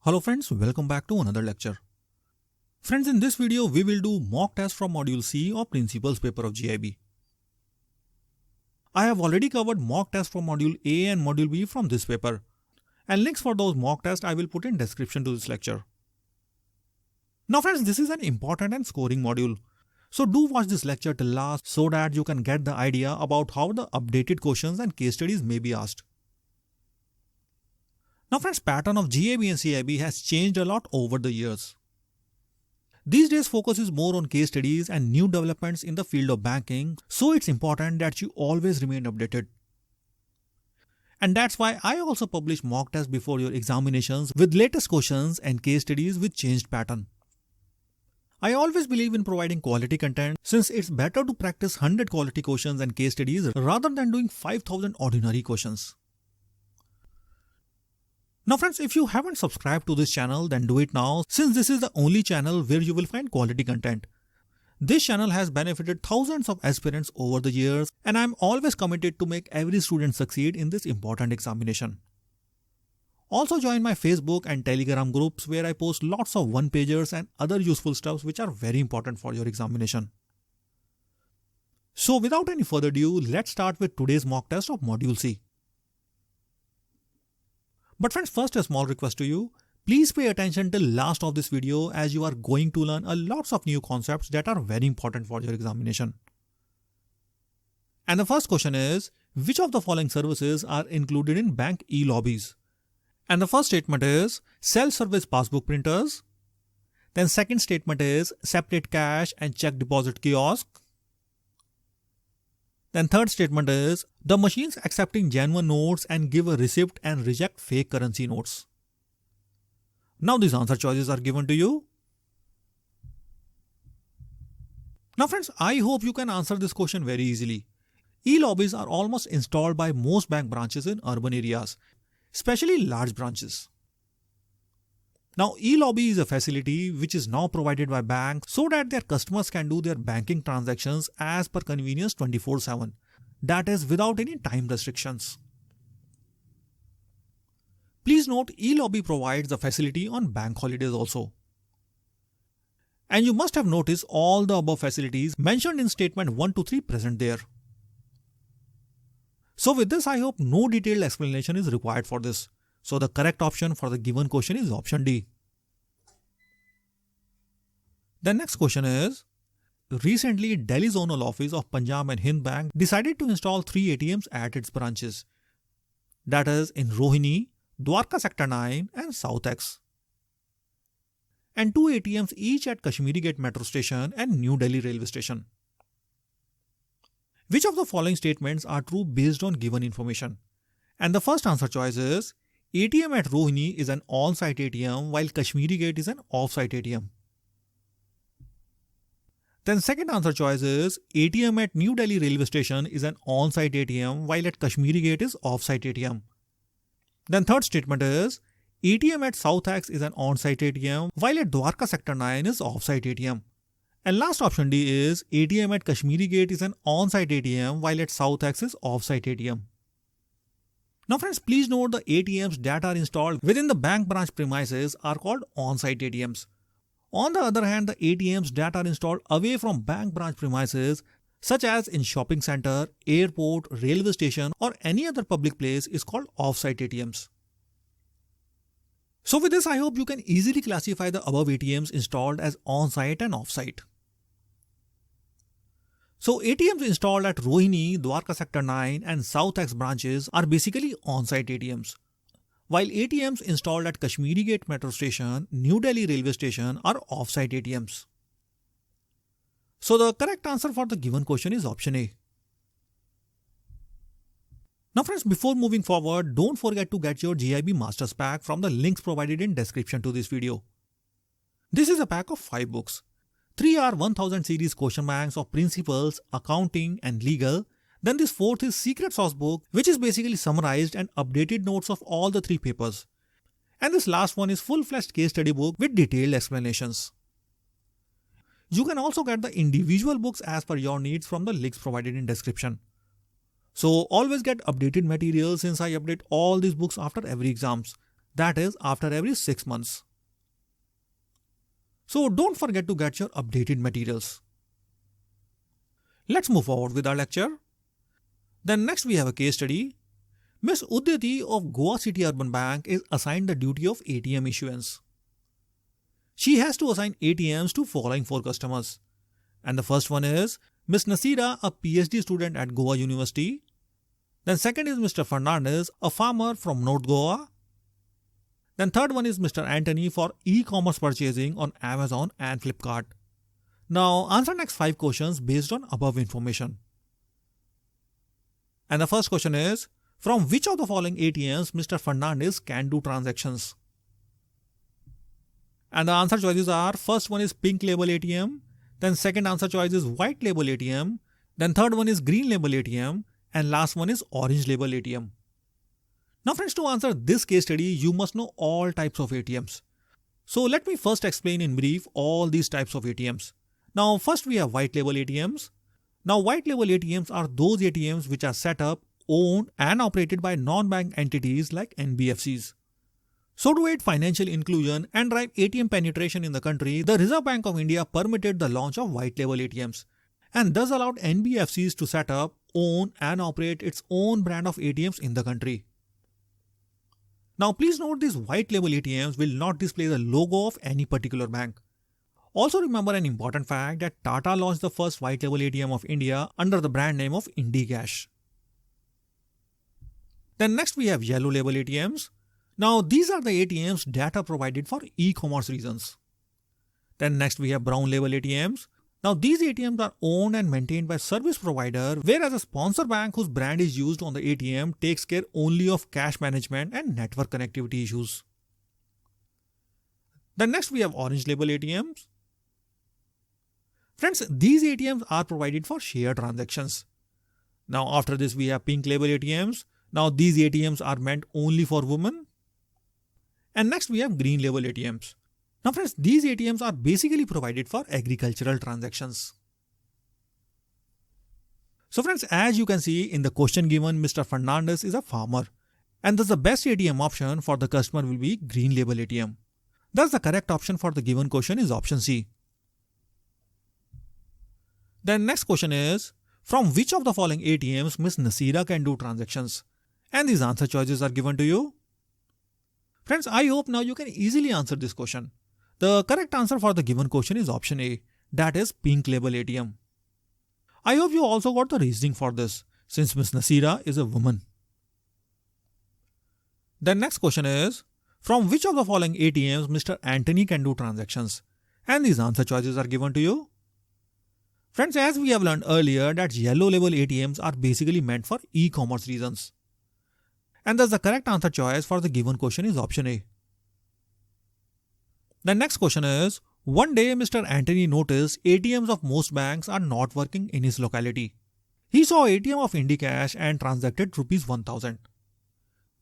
Hello friends, welcome back to another lecture. Friends, in this video we will do mock test from module C of principles paper of JAIIB. I have already covered mock test from module A and module B from this paper, and links for those mock tests I will put in description to this lecture. Now friends, this is an important and scoring module. So do watch this lecture till last so that you can get the idea about how the updated questions and case studies may be asked. Now friends, pattern of JAIIB and CIB has changed a lot over the years. These days focus is more on case studies and new developments in the field of banking, so it's important that you always remain updated. And that's why I also publish mock tests before your examinations with latest questions and case studies with changed pattern. I always believe in providing quality content since it's better to practice 100 quality questions and case studies rather than doing 5,000 ordinary questions. Now friends, if you haven't subscribed to this channel, then do it now since this is the only channel where you will find quality content. This channel has benefited thousands of aspirants over the years, and I'm always committed to make every student succeed in this important examination. Also join my Facebook and Telegram groups where I post lots of one-pagers and other useful stuffs which are very important for your examination. So without any further ado, let's start with today's mock test of module C. But friends, first a small request to you. Please pay attention till last of this video as you are going to learn a lots of new concepts that are very important for your examination. And the first question is, which of the following services are included in bank e-lobbies? And the first statement is self-service passbook printers. Then second statement is separate cash and check deposit kiosk. Then third statement is the machines accepting genuine notes and give a receipt and reject fake currency notes. Now these answer choices are given to you. Now friends, I hope you can answer this question very easily. E-lobbies are almost installed by most bank branches in urban areas, especially large branches. Now e-lobby is a facility which is now provided by banks so that their customers can do their banking transactions as per convenience 24/7. That is without any time restrictions. Please note, e-lobby provides the facility on bank holidays also. And you must have noticed all the above facilities mentioned in statement 1 to 3 present there. So with this, I hope no detailed explanation is required for this. So the correct option for the given question is option D. The next question is, recently Delhi Zonal Office of Punjab and Hind Bank decided to install 3 ATMs at its branches. That is in Rohini, Dwarka Sector 9 and South X. And 2 ATMs each at Kashmiri Gate Metro Station and New Delhi Railway Station. Which of the following statements are true based on given information? And the first answer choice is ATM at Rohini is an on-site ATM while Kashmiri Gate is an off-site ATM. Then second answer choice is ATM at New Delhi Railway Station is an on-site ATM while at Kashmiri Gate is off-site ATM. Then third statement is ATM at South X is an on-site ATM while at Dwarka Sector 9 is off-site ATM. And last option D is ATM at Kashmiri Gate is an on-site ATM while at South X is off-site ATM. Now friends, please note the ATMs that are installed within the bank branch premises are called on-site ATMs. On the other hand, the ATMs that are installed away from bank branch premises, such as in shopping center, airport, railway station or any other public place is called off-site ATMs. So with this, I hope you can easily classify the above ATMs installed as on-site and off-site. So ATMs installed at Rohini, Dwarka Sector 9 and South X branches are basically on-site ATMs. While ATMs installed at Kashmiri Gate Metro Station, New Delhi Railway Station are off-site ATMs. So the correct answer for the given question is option A. Now friends, before moving forward, don't forget to get your JAIIB Masters Pack from the links provided in description to this video. This is a pack of 5 books. 3 are 1000 series question banks of principles, accounting and legal. Then this fourth is Secret Sauce book, which is basically summarized and updated notes of all the 3 papers. And this last one is full-fledged case study book with detailed explanations. You can also get the individual books as per your needs from the links provided in description. So always get updated material since I update all these books after every exams. that is after every 6 months. So don't forget to get your updated materials. Let's move forward with our lecture. Then next we have a case study. Ms. Udyati of Goa City Urban Bank is assigned the duty of ATM issuance. She has to assign ATMs to following 4 customers. And the first one is Ms. Nasira, a PhD student at Goa University. Then second is Mr. Fernandez, a farmer from North Goa. Then third one is Mr. Anthony for e-commerce purchasing on Amazon and Flipkart. Now answer next 5 questions based on above information. And the first question is, from which of the following ATMs Mr. Fernandez can do transactions? And the answer choices are, first one is pink label ATM, then second answer choice is white label ATM, then third one is green label ATM, and last one is orange label ATM. Now friends, to answer this case study, you must know all types of ATMs. So let me first explain in brief all these types of ATMs. Now first we have white label ATMs. Now white label ATMs are those ATMs which are set up, owned and operated by non-bank entities like NBFCs. So to aid financial inclusion and drive ATM penetration in the country, the Reserve Bank of India permitted the launch of white label ATMs and thus allowed NBFCs to set up, own and operate its own brand of ATMs in the country. Now please note, these white label ATMs will not display the logo of any particular bank. Also remember an important fact that Tata launched the first white label ATM of India under the brand name of IndiCash. Then next we have yellow label ATMs. Now these are the ATMs that are provided for e-commerce reasons. Then next we have brown label ATMs. Now these ATMs are owned and maintained by service provider, whereas a sponsor bank whose brand is used on the ATM takes care only of cash management and network connectivity issues. Then next we have orange label ATMs. Friends, these ATMs are provided for shared transactions. Now after this we have pink label ATMs. Now these ATMs are meant only for women. And next we have green label ATMs. Now friends, these ATMs are basically provided for agricultural transactions. So friends, as you can see in the question given, Mr. Fernandez is a farmer, and thus the best ATM option for the customer will be green label ATM. Thus the correct option for the given question is option C. Then next question is, from which of the following ATMs Ms. Nasira can do transactions? And these answer choices are given to you. Friends, I hope now you can easily answer this question. The correct answer for the given question is option A, that is pink label ATM. I hope you also got the reasoning for this, since Ms. Nasira is a woman. Then next question is, from which of the following ATMs Mr. Anthony can do transactions? And these answer choices are given to you. Friends, as we have learned earlier that yellow label ATMs are basically meant for e-commerce reasons. And thus the correct answer choice for the given question is option A. The next question is, one day Mr. Anthony noticed ATMs of most banks are not working in his locality. He saw ATM of IndiCash and transacted Rs 1000.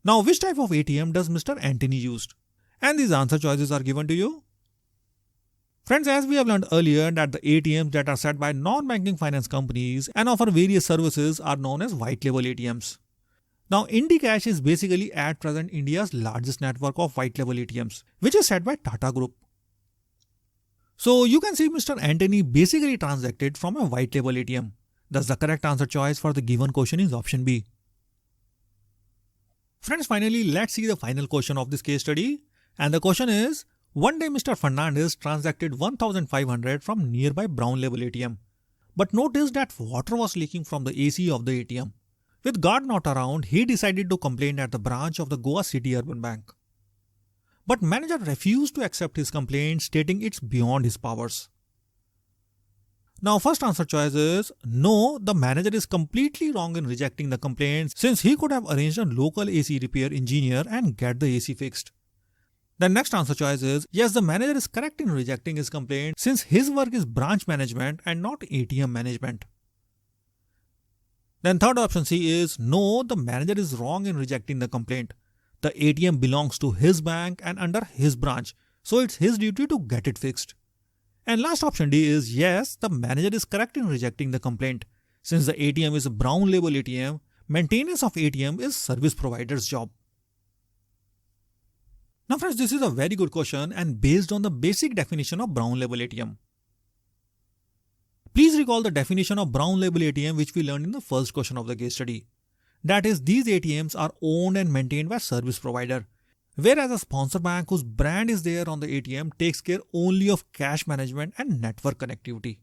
Now which type of ATM does Mr. Anthony used? And these answer choices are given to you. Friends, as we have learned earlier that the ATMs that are set by non-banking finance companies and offer various services are known as white label ATMs. Now IndiCash is basically at present India's largest network of white label ATMs, which is set by Tata Group. So you can see Mr. Anthony basically transacted from a white label ATM. Thus the correct answer choice for the given question is option B. Friends, finally let's see the final question of this case study. And the question is, one day Mr. Fernandez transacted 1500 from nearby brown label ATM, but noticed that water was leaking from the AC of the ATM. With guard not around, he decided to complain at the branch of the Goa City Urban Bank. But manager refused to accept his complaint, stating it's beyond his powers. Now first answer choice is, no, the manager is completely wrong in rejecting the complaint, since he could have arranged a local AC repair engineer and get the AC fixed. The next answer choice is, yes, the manager is correct in rejecting his complaint, since his work is branch management and not ATM management. Then third option C is, no, the manager is wrong in rejecting the complaint. The ATM belongs to his bank and under his branch, so it's his duty to get it fixed. And last option D is, yes, the manager is correct in rejecting the complaint. Since the ATM is a brown label ATM, maintenance of ATM is service provider's job. Now friends, this is a very good question and based on the basic definition of brown label ATM. Please recall the definition of brown label ATM which we learned in the first question of the case study. That is, these ATMs are owned and maintained by service provider, whereas a sponsor bank whose brand is there on the ATM takes care only of cash management and network connectivity.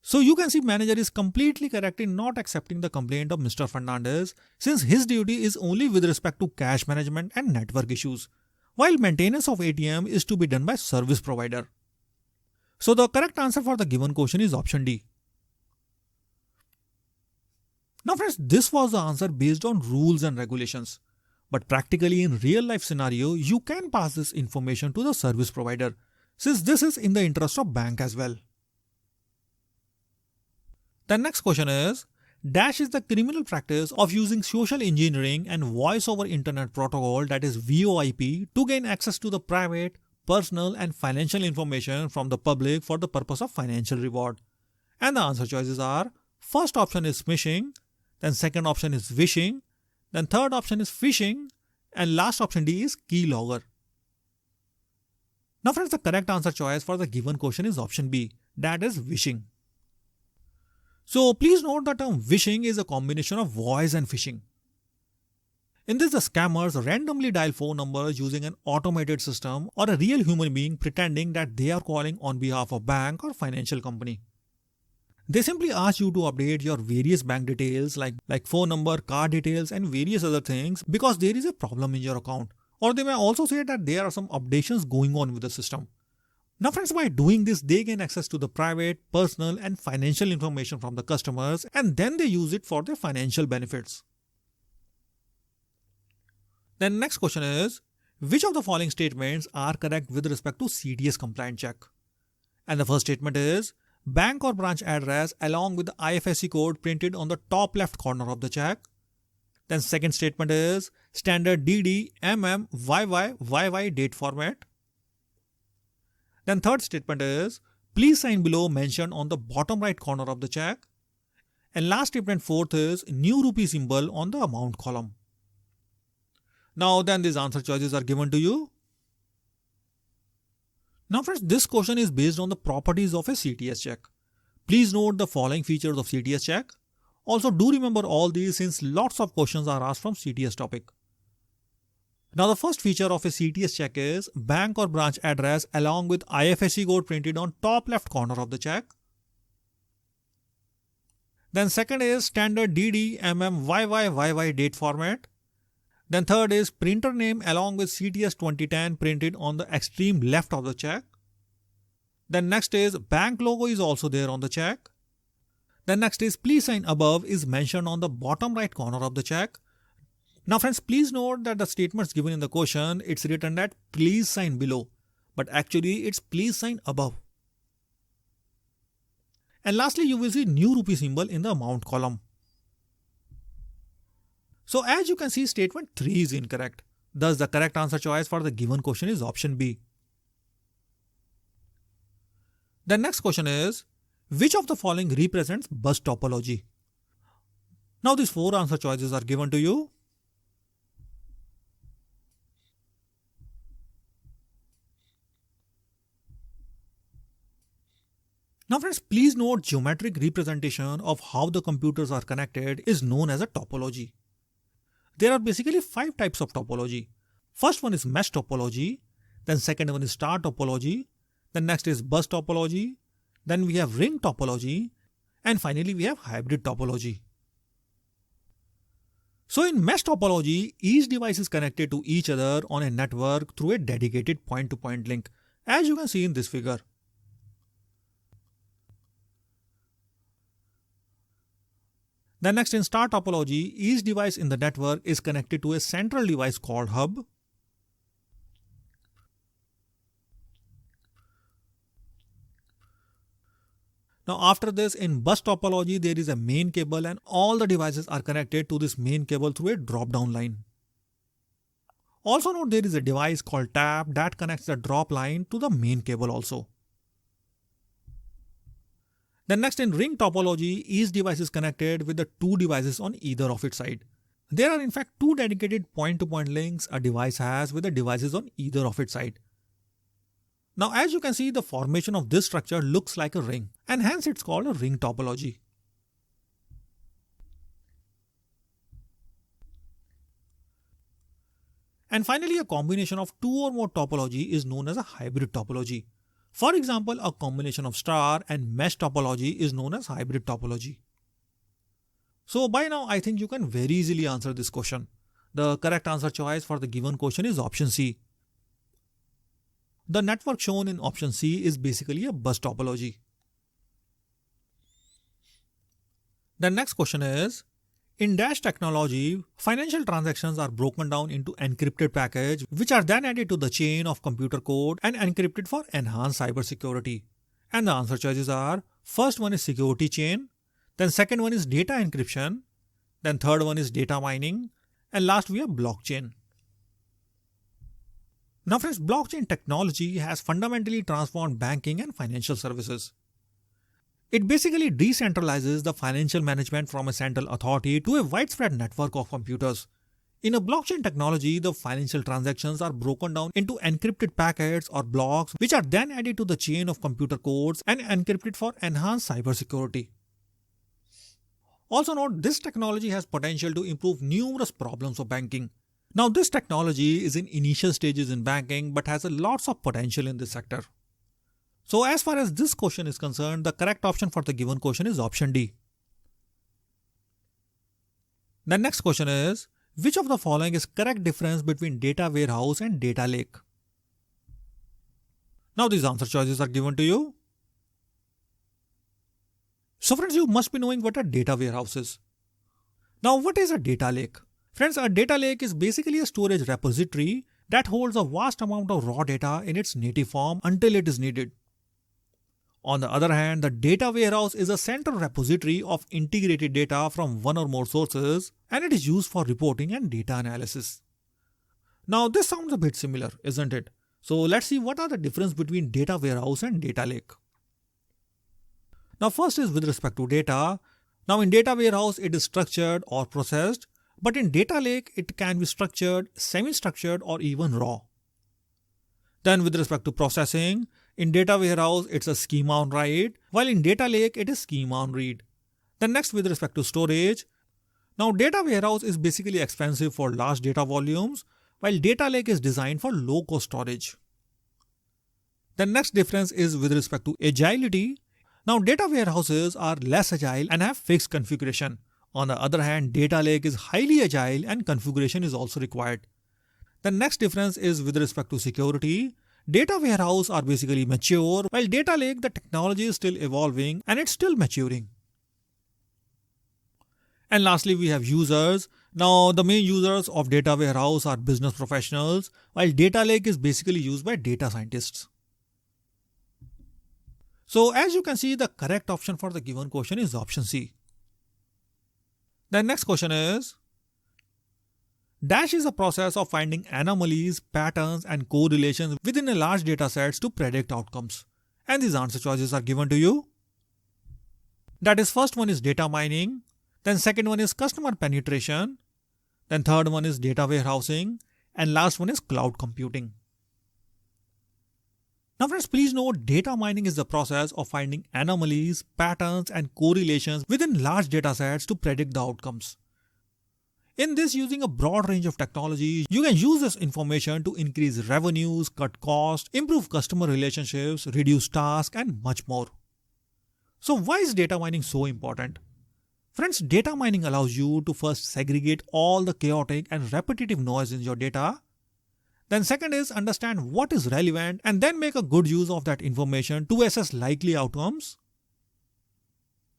So you can see manager is completely correct in not accepting the complaint of Mr. Fernandez, since his duty is only with respect to cash management and network issues, while maintenance of ATM is to be done by service provider. So the correct answer for the given question is option D. Now friends, this was the answer based on rules and regulations. But practically in real life scenario, you can pass this information to the service provider, since this is in the interest of bank as well. The next question is, Dash is the criminal practice of using social engineering and voice over internet protocol, that is VoIP, to gain access to the private, personal and financial information from the public for the purpose of financial reward. And the answer choices are, first option is smishing, then second option is wishing, then third option is phishing, and last option D is keylogger. Now friends, the correct answer choice for the given question is option B, that is wishing. So please note the term wishing is a combination of voice and phishing. In this, the scammers randomly dial phone numbers using an automated system or a real human being pretending that they are calling on behalf of bank or financial company. They simply ask you to update your various bank details like phone number, card details and various other things because there is a problem in your account. Or they may also say that there are some updations going on with the system. Now friends, by doing this, they gain access to the private, personal and financial information from the customers and then they use it for their financial benefits. Then next question is, which of the following statements are correct with respect to CDS compliant check? And the first statement is, bank or branch address along with the IFSC code printed on the top left corner of the check. Then second statement is, standard DD, MM, YY date format. Then third statement is, please sign below mentioned on the bottom right corner of the check. And last statement fourth is, new rupee symbol on the amount column. Now then these answer choices are given to you. Now friends, this question is based on the properties of a CTS check. Please note the following features of CTS check. Also do remember all these since lots of questions are asked from CTS topic. Now the first feature of a CTS check is bank or branch address along with IFSC code printed on top left corner of the check. Then second is standard DD, MM, YY date format. Then third is printer name along with CTS 2010 printed on the extreme left of the check. Then next is bank logo is also there on the check. Then next is please sign above is mentioned on the bottom right corner of the check. Now friends, please note that the statements given in the question, it's written that please sign below, but actually it's please sign above. And lastly, you will see new rupee symbol in the amount column. So as you can see, statement 3 is incorrect. Thus the correct answer choice for the given question is option B. The next question is, which of the following represents bus topology? Now these 4 answer choices are given to you. Now friends, please note geometric representation of how the computers are connected is known as a topology. There are basically 5 types of topology. First one is mesh topology, then second one is star topology, then next is bus topology, then we have ring topology, and finally we have hybrid topology. So in mesh topology, each device is connected to each other on a network through a dedicated point-to-point link, as you can see in this figure. Then next in star topology, each device in the network is connected to a central device called hub. Now after this, in bus topology, there is a main cable and all the devices are connected to this main cable through a drop-down line. Also note there is a device called tap that connects the drop line to the main cable also. Then next in ring topology, each device is connected with the 2 devices on either of its side. There are in fact two dedicated point-to-point links a device has with the devices on either of its side. Now as you can see, the formation of this structure looks like a ring, and hence it's called a ring topology. And finally, a combination of two or more topology is known as a hybrid topology. For example, a combination of star and mesh topology is known as hybrid topology. So by now, I think you can very easily answer this question. The correct answer choice for the given question is option C. The network shown in option C is basically a bus topology. The next question is, in Dash technology, financial transactions are broken down into encrypted packets which are then added to the chain of computer code and encrypted for enhanced cybersecurity. And the answer choices are, first one is security chain, then second one is data encryption, then third one is data mining, and last we have blockchain. Now friends, blockchain technology has fundamentally transformed banking and financial services. It basically decentralizes the financial management from a central authority to a widespread network of computers. In a blockchain technology, the financial transactions are broken down into encrypted packets or blocks which are then added to the chain of computer codes and encrypted for enhanced cybersecurity. Also note, this technology has potential to improve numerous problems of banking. Now this technology is in initial stages in banking but has a lots of potential in this sector. So as far as this question is concerned, the correct option for the given question is option D. The next question is, which of the following is correct difference between data warehouse and data lake? Now these answer choices are given to you. So friends, you must be knowing what a data warehouse is. Now what is a data lake? Friends, a data lake is basically a storage repository that holds a vast amount of raw data in its native form until it is needed. On the other hand, the data warehouse is a central repository of integrated data from one or more sources, and it is used for reporting and data analysis. Now this sounds a bit similar, isn't it? So let's see what are the difference between data warehouse and data lake. Now first is with respect to data. Now in data warehouse it is structured or processed, but in data lake it can be structured, semi-structured or even raw. Then with respect to processing, in data warehouse it's a schema on write, while in data lake it is schema on read. Then next with respect to storage, now data warehouse is basically expensive for large data volumes, while data lake is designed for low cost storage. The next difference is with respect to agility. Now data warehouses are less agile and have fixed configuration. On the other hand, data lake is highly agile and configuration is also required. The next difference is with respect to security. Data warehouse are basically mature, while data lake, the technology is still evolving and it's still maturing. And lastly, we have users. Now the main users of data warehouse are business professionals, while data lake is basically used by data scientists. So as you can see, the correct option for the given question is option C. The next question is, Dash is a process of finding anomalies, patterns and correlations within a large data sets to predict outcomes. And these answer choices are given to you. That is, first one is data mining, then second one is customer penetration, then third one is data warehousing, and last one is cloud computing. Now friends, please note, data mining is the process of finding anomalies, patterns and correlations within large data sets to predict the outcomes. In this, using a broad range of technologies, you can use this information to increase revenues, cut costs, improve customer relationships, reduce tasks and much more. So why is data mining so important? Friends, data mining allows you to first segregate all the chaotic and repetitive noise in your data. Then second is understand what is relevant and then make a good use of that information to assess likely outcomes.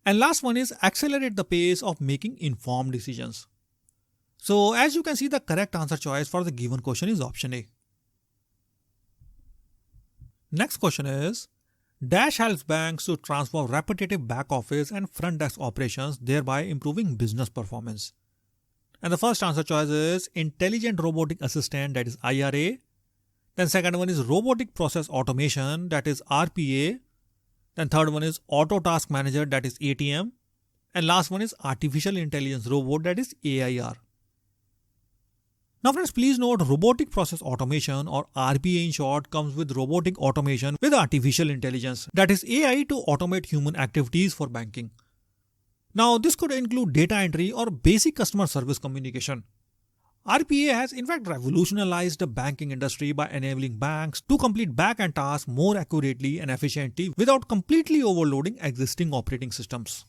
And last one is accelerate the pace of making informed decisions. So as you can see, the correct answer choice for the given question is option A. Next question is, Dash helps banks to transform repetitive back office and front desk operations, thereby improving business performance. And the first answer choice is Intelligent Robotic Assistant, that is IRA. Then second one is Robotic Process Automation, that is RPA. Then third one is Auto Task Manager, that is ATM. And last one is Artificial Intelligence Robot, that is AIR. Now friends, please note robotic process automation or RPA in short comes with robotic automation with artificial intelligence, that is AI, to automate human activities for banking. Now this could include data entry or basic customer service communication. RPA has in fact revolutionized the banking industry by enabling banks to complete back-end tasks more accurately and efficiently without completely overloading existing operating systems.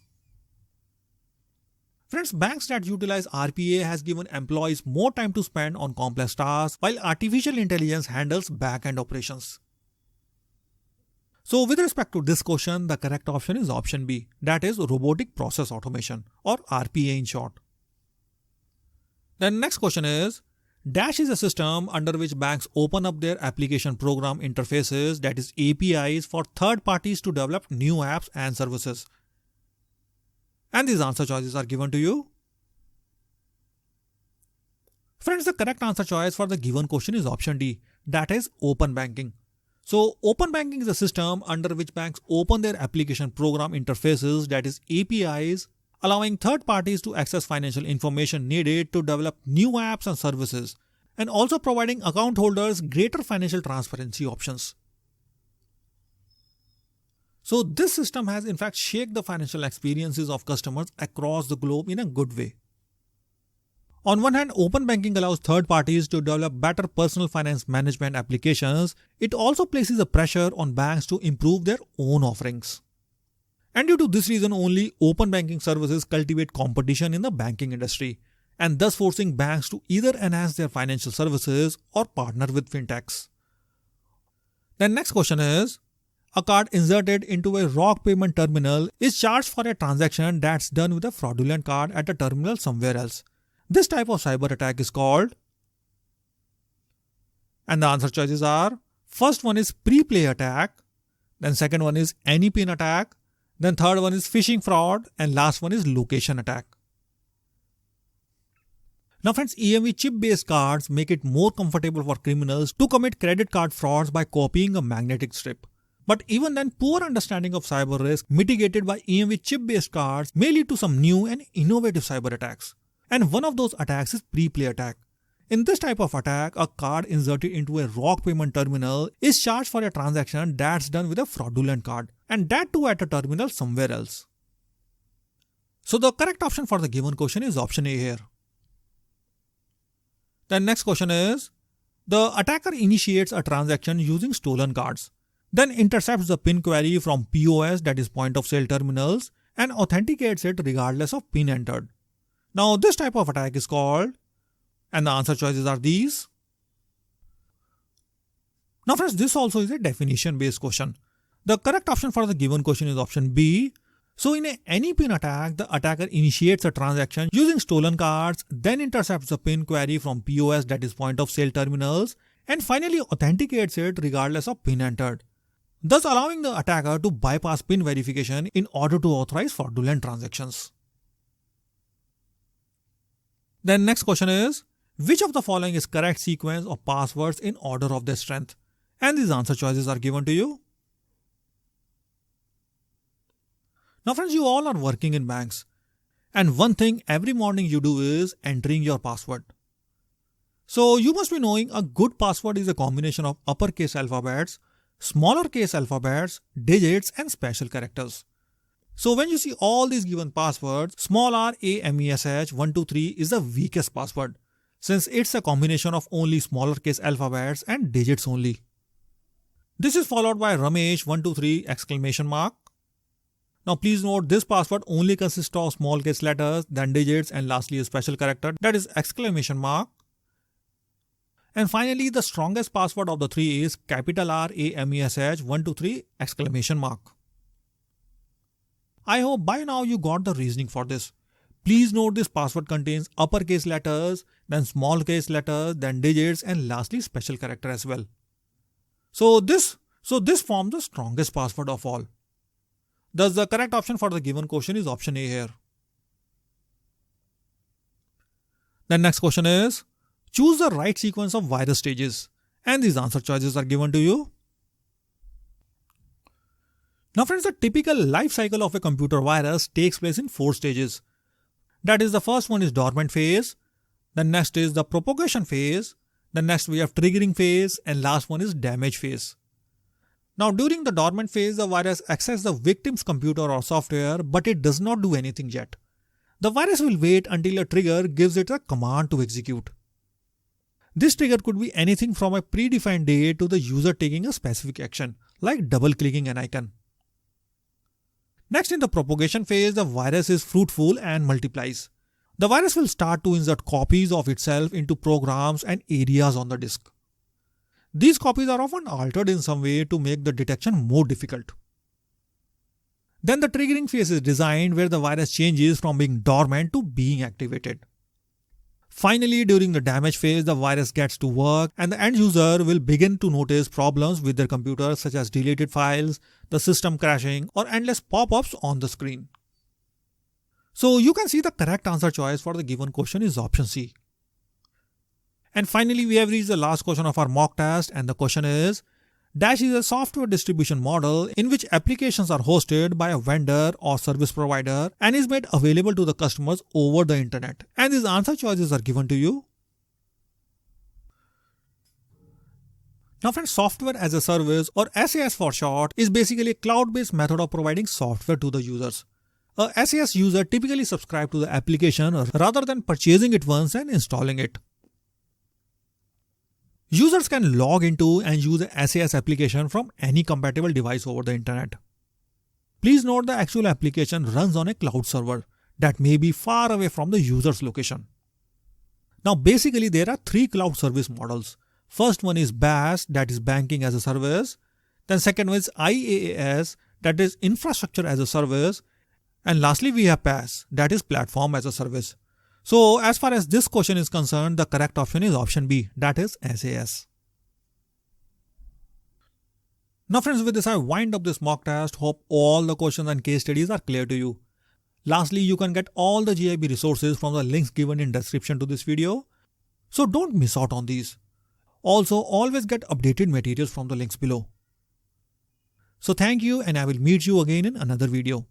Friends, banks that utilize RPA has given employees more time to spend on complex tasks while artificial intelligence handles back-end operations. So with respect to this question, the correct option is option B, that is robotic process automation or RPA in short. Then next question is, Dash is a system under which banks open up their application program interfaces, that is APIs, for third parties to develop new apps and services. And these answer choices are given to you. Friends, the correct answer choice for the given question is option D, that is open banking. So open banking is a system under which banks open their application program interfaces, that is APIs, allowing third parties to access financial information needed to develop new apps and services, and also providing account holders greater financial transparency options. So this system has in fact shaped the financial experiences of customers across the globe in a good way. On one hand, open banking allows third parties to develop better personal finance management applications. It also places a pressure on banks to improve their own offerings. And due to this reason only, open banking services cultivate competition in the banking industry, and thus forcing banks to either enhance their financial services or partner with fintechs. Then next question is, a card inserted into a ROG payment terminal is charged for a transaction that's done with a fraudulent card at a terminal somewhere else. This type of cyber attack is called, and the answer choices are, first one is pre-play attack, then second one is any pin attack, then third one is phishing fraud, and last one is location attack. Now friends, EMV chip-based cards make it more comfortable for criminals to commit credit card frauds by copying a magnetic strip. But even then, poor understanding of cyber risk mitigated by EMV chip-based cards may lead to some new and innovative cyber attacks. And one of those attacks is pre-play attack. In this type of attack, a card inserted into a ROG payment terminal is charged for a transaction that's done with a fraudulent card, and that too at a terminal somewhere else. So the correct option for the given question is option A here. Then next question is, the attacker initiates a transaction using stolen cards, then intercepts the PIN query from POS, that is point of sale terminals, and authenticates it regardless of PIN entered. Now this type of attack is called, and the answer choices are these. Now friends, this also is a definition based question. The correct option for the given question is option B. So in any PIN attack, the attacker initiates a transaction using stolen cards, then intercepts the PIN query from POS, that is point of sale terminals, and finally authenticates it regardless of PIN entered, thus allowing the attacker to bypass PIN verification in order to authorize fraudulent transactions. Then next question is, which of the following is correct sequence of passwords in order of their strength? And these answer choices are given to you. Now friends, you all are working in banks, and one thing every morning you do is entering your password. So you must be knowing a good password is a combination of uppercase alphabets, smaller case alphabets, digits and special characters. So when you see all these given passwords, small r a m e s h 123 is the weakest password, since it's a combination of only smaller case alphabets and digits only. This is followed by Ramesh 123 exclamation mark. Now please note, this password only consists of small case letters, then digits, and lastly a special character, that is exclamation mark. And finally, the strongest password of the three is capital R A M E S H 123 exclamation mark. I hope by now you got the reasoning for this. Please note, this password contains uppercase letters, then small case letters, then digits, and lastly special character as well. So this forms the strongest password of all. Thus the correct option for the given question is option A here. Then next question is, choose the right sequence of virus stages, and these answer choices are given to you. Now friends, the typical life cycle of a computer virus takes place in 4 stages. That is, the first one is dormant phase, Then next is the propagation phase. Then next we have triggering phase, and last one is damage phase. Now during the dormant phase, the virus accesses the victim's computer or software, but it does not do anything yet. The virus will wait until a trigger gives it a command to execute. This trigger could be anything from a predefined date to the user taking a specific action, like double-clicking an icon. Next, in the propagation phase, the virus is fruitful and multiplies. The virus will start to insert copies of itself into programs and areas on the disk. These copies are often altered in some way to make the detection more difficult. Then the triggering phase is designed where the virus changes from being dormant to being activated. Finally, during the damage phase, the virus gets to work and the end user will begin to notice problems with their computer such as deleted files, the system crashing, or endless pop-ups on the screen. So you can see the correct answer choice for the given question is option C. And finally, we have reached the last question of our mock test, and the question is, Dash is a software distribution model in which applications are hosted by a vendor or service provider and is made available to the customers over the internet. And these answer choices are given to you. Now friends, software as a service, or SaaS for short, is basically a cloud-based method of providing software to the users. A SaaS user typically subscribes to the application rather than purchasing it once and installing it. Users can log into and use a SaaS application from any compatible device over the internet. Please note the actual application runs on a cloud server that may be far away from the user's location. Now basically there are three cloud service models. First one is BaaS, that is banking as a service. Then second one is IaaS, that is infrastructure as a service. And lastly we have PaaS, that is platform as a service. So as far as this question is concerned, the correct option is option B, that is SaaS. Now friends, with this I wind up this mock test. Hope all the questions and case studies are clear to you. Lastly, you can get all the JAIIB resources from the links given in description to this video. So don't miss out on these. Also, always get updated materials from the links below. So thank you, and I will meet you again in another video.